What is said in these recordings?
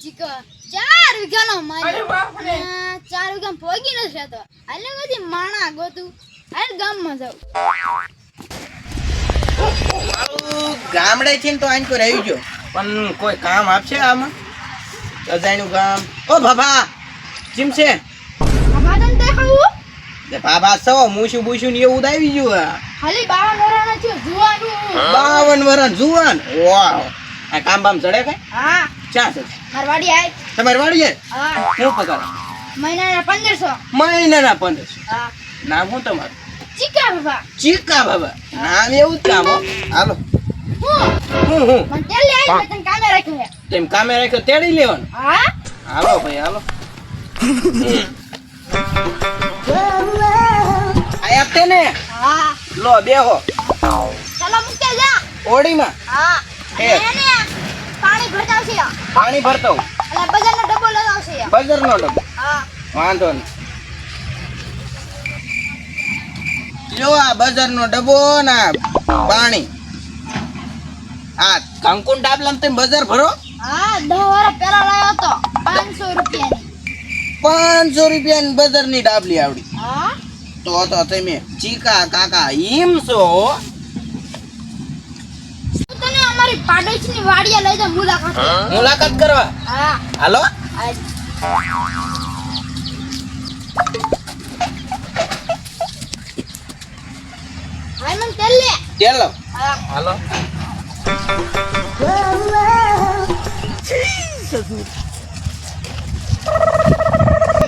ચીકો 4 વીઘાનો મારી અરે બાપ રે 4 વીઘા પોગી ન જતો હાલે બધી માણા ગોતું હાલ ગામમાં જાવ મારું ગામડે છે ને તો આન કોઈ રહી ગયો પણ કોઈ કામ આપશે આમાં અજાણ્યું કામ ઓ બાબા કેમ છે આમાદન દેખાવું તે બાબા સો મૂશું બૂશું ને એવું આવી ગયું ખાલી 52 વરાના છે જુવાનું 52 વર્ષ જુવાન વાહ આ કામ બામ ચડે કઈ હા ક્યાં છે મારવાડી આય તમારી વાડી છે હા શું પગાર મહિનાના 1500 મહિનાના 1500 હા નામ શું તમારું ચીકા બાબા ચીકા બાબા નામ એવું જ કામ હો હાલો હું હું મને તેલ લે આય તને કામે રાખ્યો હે તેમ કામે રાખ્યો તેડી લેવાનું હા હાલો ભાઈ હાલો આ આપતે ને હા લો બેહો ચાલો મુકે જા ઓડીમાં હા હે. અને પાણી ભરતાવશે પાણી ભરતો હું. અને બજારનો ડબ્બો લઈ આવશે બજારનો ડબ્બો હા વાંધો નહીં જો આ બજારનો ડબ્બો ના પાણી આ કંકુન ડાબલામ તમે બજાર ભરો હા 10 વર્ષ પહેલા લાવ્યો તો 500 રૂપિયાની 500 રૂપિયાની બજારની ડાબલી આવડી હા તો તમે ચીકા કાકા ઈમ છો હું તને અમારી પાડોશની વાડીએ લઈ જા મુલાકાત કરવા હા હાલો આજ હાય મન તેલ લે ચાલો હા હાલો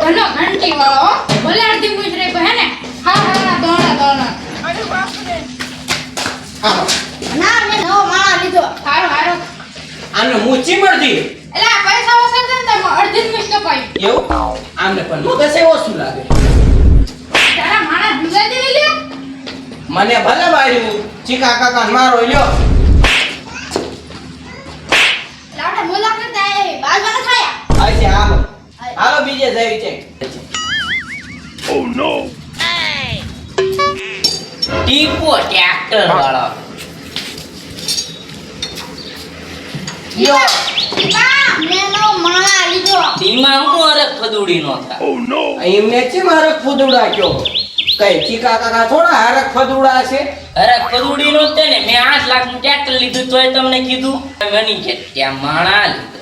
ઘણો ઘંટી વાળો ભલે અડધી મુજરે હે ને હા હા દોણા દોણા અરે બાપ રે હાલો ના મે નવો માળા લીધો હારો હારો આમને મૂચી મળતી એટલે આ પૈસા ઓછા છે ને તો અડધી મુજ કપાઈ એવું આમને પણ મગજ ઓછું લાગે તારા માણા ભૂલા દે લે મને ભલે માર્યું ચીકા કાકા મારો લ્યો લાડે મુલાકાત આય બાજવાના થાયા આજે હાલો હાલો બીજે જઈ છે ટીપો ટ્રેક્ટર વાળો યો ઈબા મે નવો માળા લીધો ધીમા હું અરક ફદુડી નો થા એમને છે મારે ફુદુડા કયો કઈ ચીકા કાકા થોડા હરક ફદુડા છે અરક ફદુડી નો તે ને મેં 8 લાખ નું ટ્રેક્ટર લીધું તોય તમને કીધું મની કે ત્યાં માણા લીધો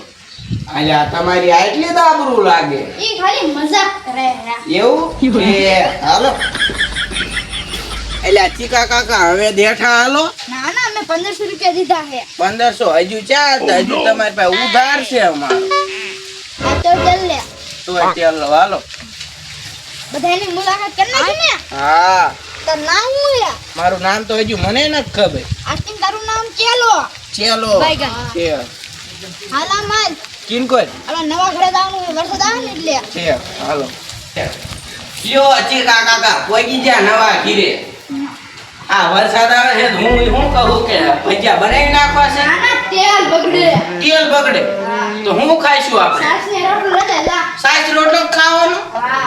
અલ્યા તમારી આટલી દાબરું લાગે ઈ ખાલી મજાક કરે હે એવું એ હાલો અલ્યા ચીકા કાકા હવે દેઠા હાલો ના ના મે 1500 રૂપિયા દીધા હે 1500 હજુ ચાર હજુ તમારી પાસે ઉધાર છે અમારો આ તો તેલ લે તો ચાલો હાલો બધાની મુલાકાત કરી નાખી ને હા તાર નામ શું હે મારું નામ તો હજુ મને નથી ખબર આસ્તીન તારું નામ ચેલો ચેલો બાઈગન. છે હાલા માલ કિન કોઈ અલા નવા ઘરે દાવાનું વરસાદ આવે ને એટલે છે હાલો લ્યો ચીકા કાકા પોગી જા નવા ઘીરે આ વરસાદ આવે છે તો હું શું કહું કે ભજીયા બનાવી નાખવા છે ના ના તેલ બગડે તેલ બગડે તો હું ખાઈશું આપણે સાસ ને રોટલો લેતા લા સાસ રોટલો ખાવાનું હા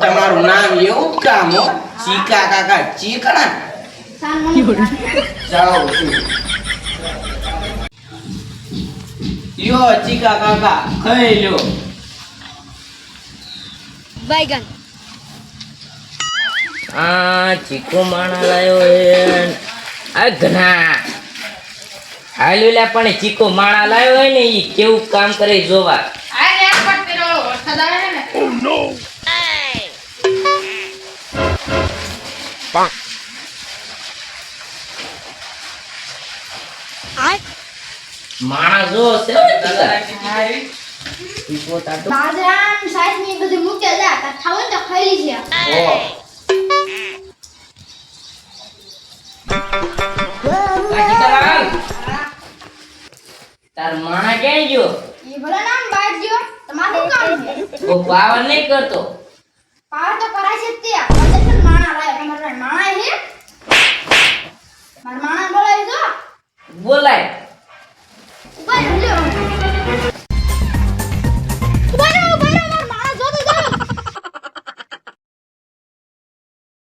તમારું નામ એવું જ કામ હો ચીકા કાકા ચીકણા સાન મને જાઓ છું લ્યો ચીકા કાકા ખાઈ લ્યો બાઈગન આ ચીકો માણા લાયો એ આ ઘણા હાલ્યુલા પણ ચીકો માણા લાયો હોય ને ઈ કેવું કામ કરે જોવા આ રે આ પટ પેલો વરસાદ આવે ને માણા જો છે ચીકો તાતો બાજરાન સાસ ની બધું મૂકે જા તાર ખાવું તો ખાઈ લીજે ઓ કાચીકલાલ તાર માણા ક્યાં ગયો ઈ ભલા નામ બાટ જો તમારું કામ છે ઓ પાવર નહીં કરતો પાર તો કરાય છે તે પંદરસો માણા લાય તમારે માણા